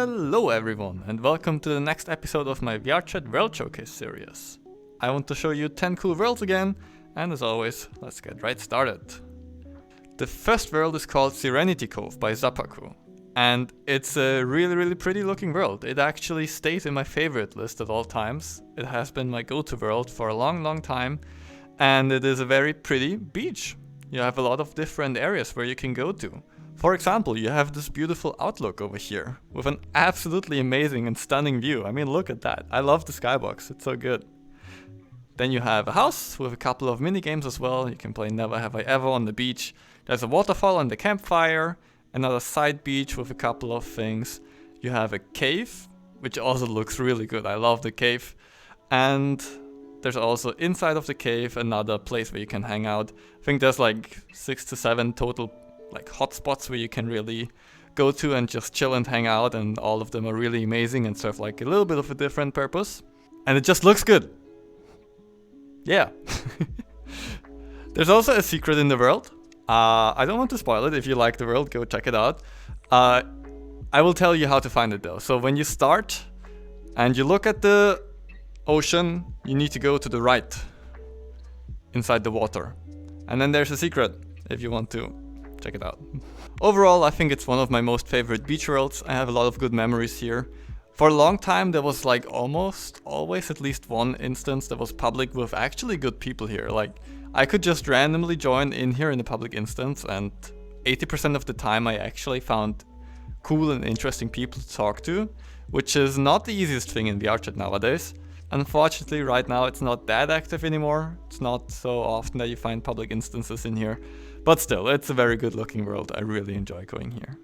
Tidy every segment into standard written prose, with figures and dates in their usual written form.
Hello everyone, and welcome to the next episode of my VRChat World Showcase series. I want to show you 10 cool worlds again, and as always, let's get right started. The first world is called Serenity Cove by Zappaku, and it's a really pretty looking world. It actually stays in my favorite list at all times. It has been my go-to world for a long time, and it is a very pretty beach. You have a lot of different areas where you can go to. For example, you have this beautiful outlook over here with an absolutely amazing and stunning view. I mean, look at that. I love the skybox, it's so good. Then you have a house with a couple of mini games as well. You can play Never Have I Ever on the beach. There's a waterfall and the campfire, another side beach with a couple of things. You have a cave, which also looks really good. I love the cave. And there's also inside of the cave another place where you can hang out. I think there's like 6 to 7 total like hotspots where you can really go to and just chill and hang out, and all of them are really amazing and serve like a little bit of a different purpose. And it just looks good. Yeah. There's also a secret in the world. I don't want to spoil it. If you like the world, go check it out. I will tell you how to find it though. So when you start and you look at the ocean, you need to go to the right inside the water. And then there's a secret if you want to check it out. Overall, I think it's one of my most favorite beach worlds. I have a lot of good memories here. For a long time, there was like almost always at least one instance that was public with actually good people here. Like, I could just randomly join in here in the public instance, and 80% of the time I actually found cool and interesting people to talk to, which is not the easiest thing in VRChat nowadays. Unfortunately, right now it's not that active anymore. It's not so often that you find public instances in here. But still, it's a very good looking world. I really enjoy going here.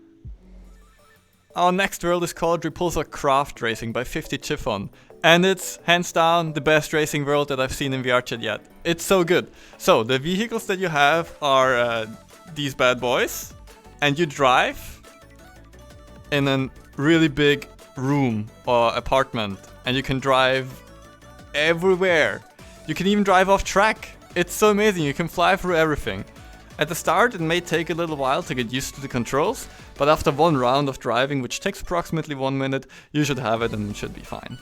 Our next world is called Repulsor Craft Racing by 50 Chiffon. And it's hands down the best racing world that I've seen in VRChat yet. It's so good. So the vehicles that you have are these bad boys. And you drive in a really big room or apartment. And you can drive everywhere. You can even drive off track. It's so amazing. You can fly through everything. At the start, it may take a little while to get used to the controls, but after one round of driving, which takes approximately 1 minute, you should have it and it should be fine.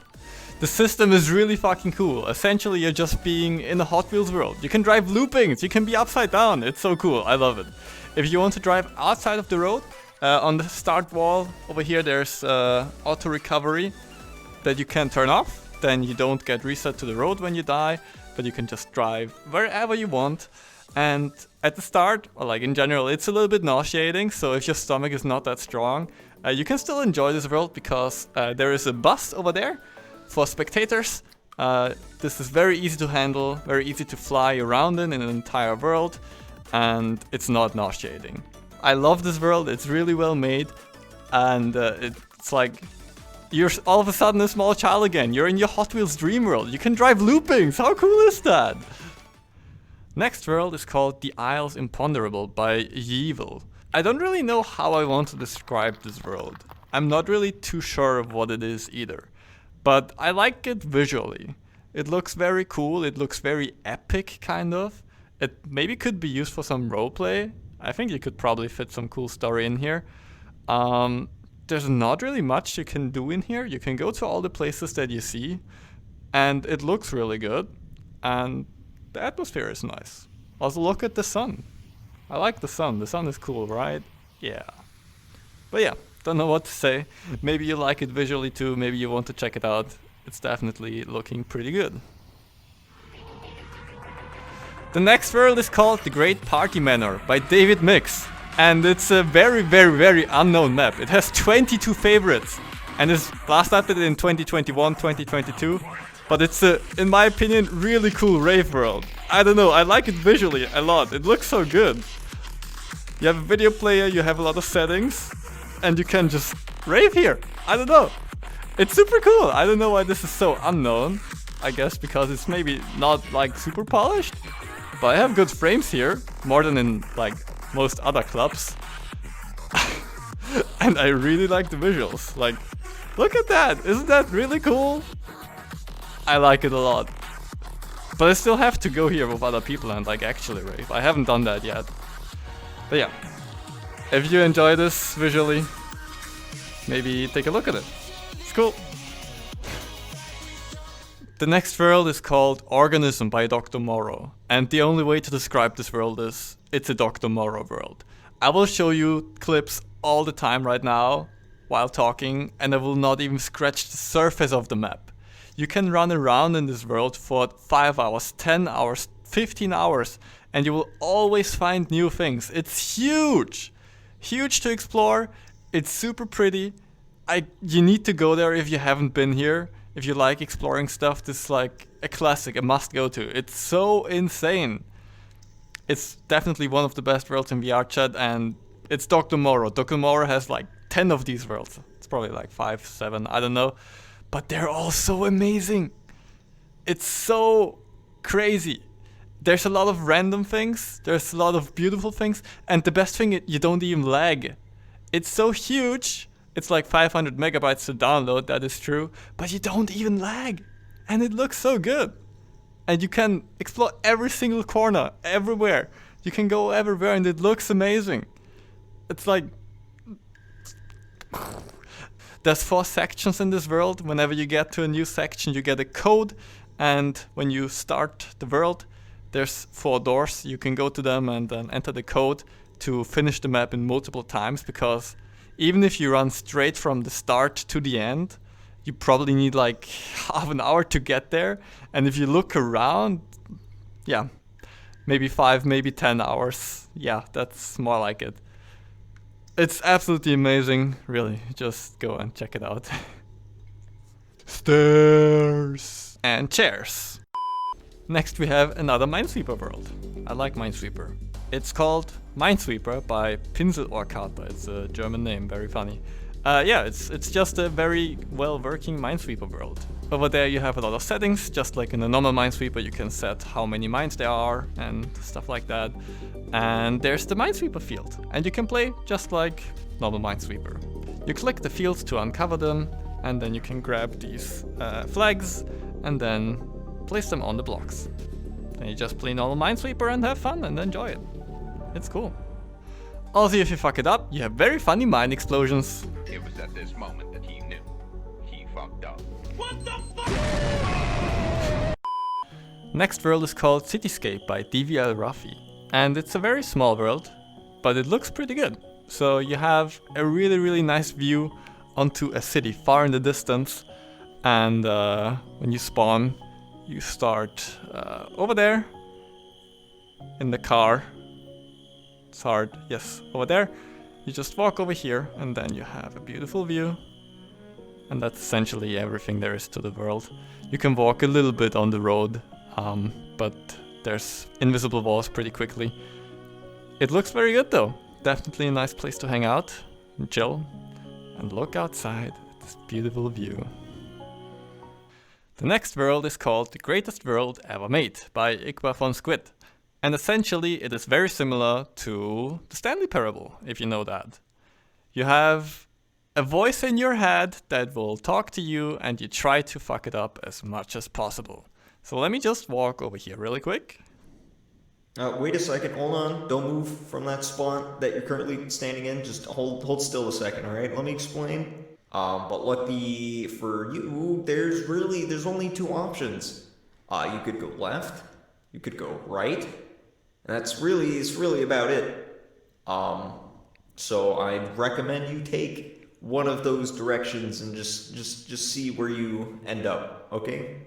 The system is really fucking cool. Essentially, you're just being in a Hot Wheels world. You can drive loopings, you can be upside down. It's so cool, I love it. If you want to drive outside of the road, on the start wall over here, there's auto recovery that you can turn off. Then you don't get reset to the road when you die, but you can just drive wherever you want. And at the start, or like in general, it's a little bit nauseating, so if your stomach is not that strong, you can still enjoy this world because there is a bus over there for spectators. This is very easy to handle, very easy to fly around in an entire world, and it's not nauseating. I love this world, it's really well made, and it's like you're all of a sudden a small child again. You're in your Hot Wheels dream world. You can drive loopings. How cool is that? Next world is called the Isles Imponderable by yeevil. I don't really know how I want to describe this world. I'm not really too sure of what it is either. But I like it visually. It looks very cool, it looks very epic kind of. It maybe could be used for some roleplay. I think you could probably fit some cool story in here. There's not really much you can do in here. You can go to all the places that you see, and it looks really good. And the atmosphere is nice. Also, look at the sun. I like the sun. The sun is cool, right? Yeah. But yeah, don't know what to say. Maybe you like it visually too. Maybe you want to check it out. It's definitely looking pretty good. The next world is called The Great Party Manor by DavidMIX. And it's a very unknown map. It has 22 favorites. And it's last updated in 2021, 2022. But it's a, in my opinion, really cool rave world. I don't know, I like it visually a lot. It looks so good. You have a video player, you have a lot of settings, and you can just rave here. I don't know. It's super cool. I don't know why this is so unknown. I guess because it's maybe not like super polished. But I have good frames here, more than in like most other clubs. And I really like the visuals. Like, look at that. Isn't that really cool? I like it a lot. But I still have to go here with other people and like actually rave. I haven't done that yet. But yeah. If you enjoy this visually, maybe take a look at it. It's cool. The next world is called ORGANISM by DrMorro, and the only way to describe this world is it's a DrMorro world. I will show you clips all the time right now while talking, and I will not even scratch the surface of the map. You can run around in this world for 5 hours, 10 hours, 15 hours, and you will always find new things. It's huge! Huge to explore, it's super pretty. You need to go there if you haven't been here. If you like exploring stuff, this is like a classic, a must go to. It's so insane. It's definitely one of the best worlds in VRChat, and it's DrMorro. DrMorro has like 10 of these worlds. It's probably like 5, 7, I don't know. But they're all so amazing. It's so crazy. There's a lot of random things, there's a lot of beautiful things, and the best thing, you don't even lag. It's so huge. It's like 500 megabytes to download, that is true, but you don't even lag. And it looks so good. And you can explore every single corner, everywhere. You can go everywhere and it looks amazing. It's like... There's 4 sections in this world. Whenever you get to a new section, you get a code. And when you start the world, there's 4 doors. You can go to them and then enter the code to finish the map in multiple times, because even if you run straight from the start to the end, you probably need like half an hour to get there. And if you look around, yeah, maybe 5, maybe 10 hours. Yeah, that's more like it. It's absolutely amazing, really. Just go and check it out. Stairs and chairs. Next we have another Minesweeper world. I like Minesweeper. It's called Minesweeper by Pinselohrkater. It's a German name, very funny. Yeah, it's just a very well-working Minesweeper world. Over there you have a lot of settings, just like in a normal Minesweeper. You can set how many mines there are and stuff like that. And there's the Minesweeper field, and you can play just like normal Minesweeper. You click the fields to uncover them, and then you can grab these flags and then place them on the blocks. Then you just play normal Minesweeper and have fun and enjoy it. It's cool. Also, if you fuck it up, you have very funny mine explosions. It was at this moment that he knew. He fucked up. What the fuck? Next world is called Cityscape by DvLRaphy. And it's a very small world, but it looks pretty good. So you have a really nice view onto a city far in the distance. And when you spawn, you start over there in the car. It's hard, yes, over there. You just walk over here and then you have a beautiful view. And that's essentially everything there is to the world. You can walk a little bit on the road, but there's invisible walls pretty quickly. It looks very good though. Definitely a nice place to hang out and chill and look outside at this beautiful view. The next world is called The Greatest World Ever Made by IgbarVonSquid. And essentially it is very similar to the Stanley Parable, if you know that. You have a voice in your head that will talk to you and you try to fuck it up as much as possible. So let me just walk over here really quick. Wait a second, hold on. Don't move from that spot that you're currently standing in. Just hold still a second, alright? Let me explain. But lucky for you, there's only 2 options. You could go left, you could go right, and it's really about it. So I'd recommend you take one of those directions and just see where you end up, okay?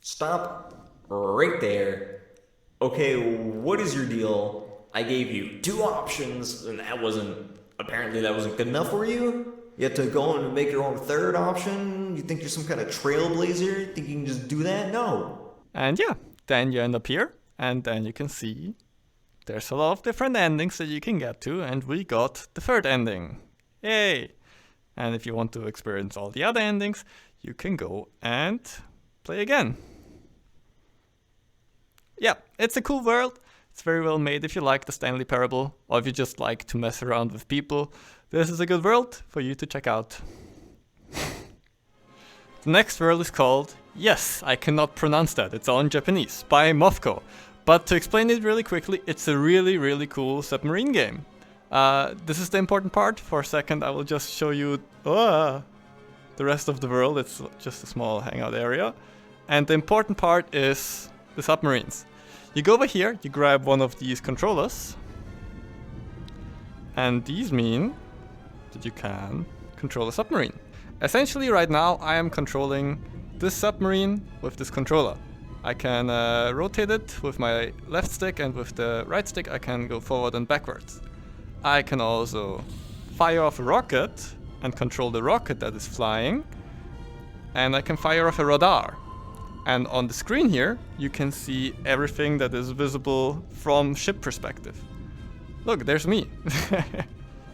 Stop right there. Okay, what is your deal? I gave you 2 options, and apparently that wasn't good enough for you? You have to go and make your own 3rd option? You think you're some kind of trailblazer? You think you can just do that? No. And yeah, then you end up here, and then you can see there's a lot of different endings that you can get to, and we got the 3rd ending. Yay! And if you want to experience all the other endings, you can go and play again. Yeah, it's a cool world. It's very well made if you like the Stanley Parable, or if you just like to mess around with people. This is a good world for you to check out. The next world is called, yes, I cannot pronounce that, it's all in Japanese, by Moffco. But to explain it really quickly, it's a really cool submarine game. This is the important part. For a second I will just show you the rest of the world. It's just a small hangout area. And the important part is the submarines. You go over here, you grab one of these controllers. And these mean that you can control a submarine. Essentially right now I am controlling this submarine with this controller. I can rotate it with my left stick, and with the right stick I can go forward and backwards. I can also fire off a rocket and control the rocket that is flying. And I can fire off a radar. And on the screen here you can see everything that is visible from ship perspective. Look, there's me.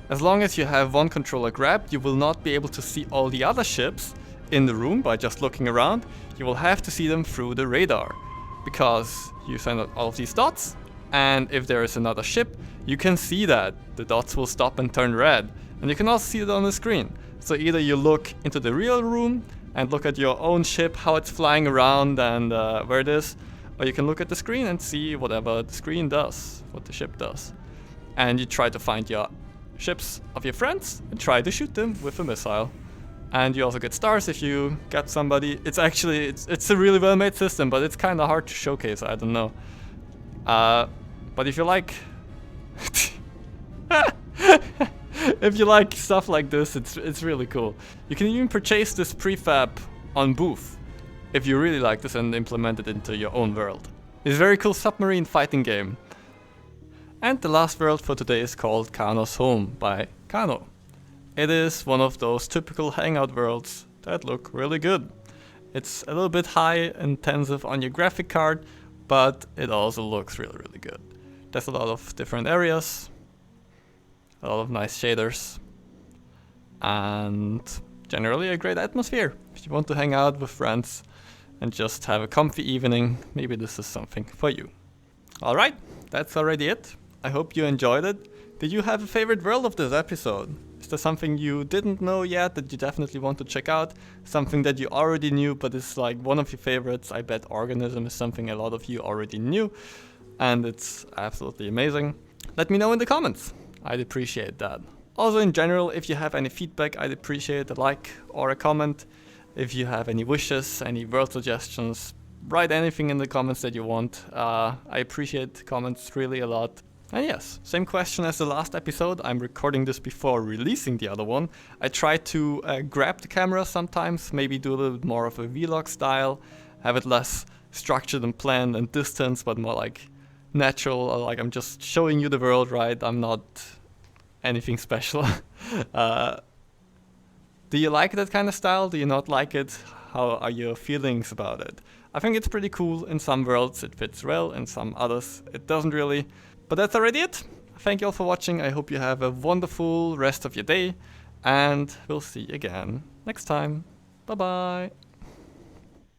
As long as you have one controller grabbed, you will not be able to see all the other ships in the room by just looking around. You will have to see them through the radar, because you send out all of these dots, and if there is another ship, you can see that the dots will stop and turn red, and you can also see it on the screen. So either you look into the real room and look at your own ship, how it's flying around and where it is, or you can look at the screen and see whatever the screen does, what the ship does. And you try to find your ships of your friends and try to shoot them with a missile. And you also get stars if you get somebody. It's actually, it's a really well made system, but it's kind of hard to showcase, I don't know. But if you like if you like stuff like this, it's really cool. You can even purchase this prefab on Booth if you really like this and implement it into your own world. It's a very cool submarine fighting game. And the last world for today is called Kano's Home by Kano. It is one of those typical hangout worlds that look really good. It's a little bit high intensive on your graphic card, but it also looks really good. There's a lot of different areas, a lot of nice shaders, and generally a great atmosphere. If you want to hang out with friends and just have a comfy evening, maybe this is something for you. Alright, that's already it. I hope you enjoyed it. Did you have a favorite world of this episode? Is there something you didn't know yet that you definitely want to check out? Something that you already knew but is like one of your favorites? I bet Organism is something a lot of you already knew, and it's absolutely amazing. Let me know in the comments. I'd appreciate that. Also in general, if you have any feedback, I'd appreciate a like or a comment. If you have any wishes, any world suggestions, write anything in the comments that you want. I appreciate comments really a lot. And yes, same question as the last episode. I'm recording this before releasing the other one. I try to grab the camera sometimes, maybe do a little bit more of a vlog style, have it less structured and planned and distance, but more like natural, or like I'm just showing you the world, right? I'm not anything special. Do you like that kind of style? Do you not like it? How are your feelings about it? I think it's pretty cool. In some worlds it fits well, in some others it doesn't really. But that's already it. Thank you all for watching. I hope you have a wonderful rest of your day, and we'll see you again next time. Bye bye.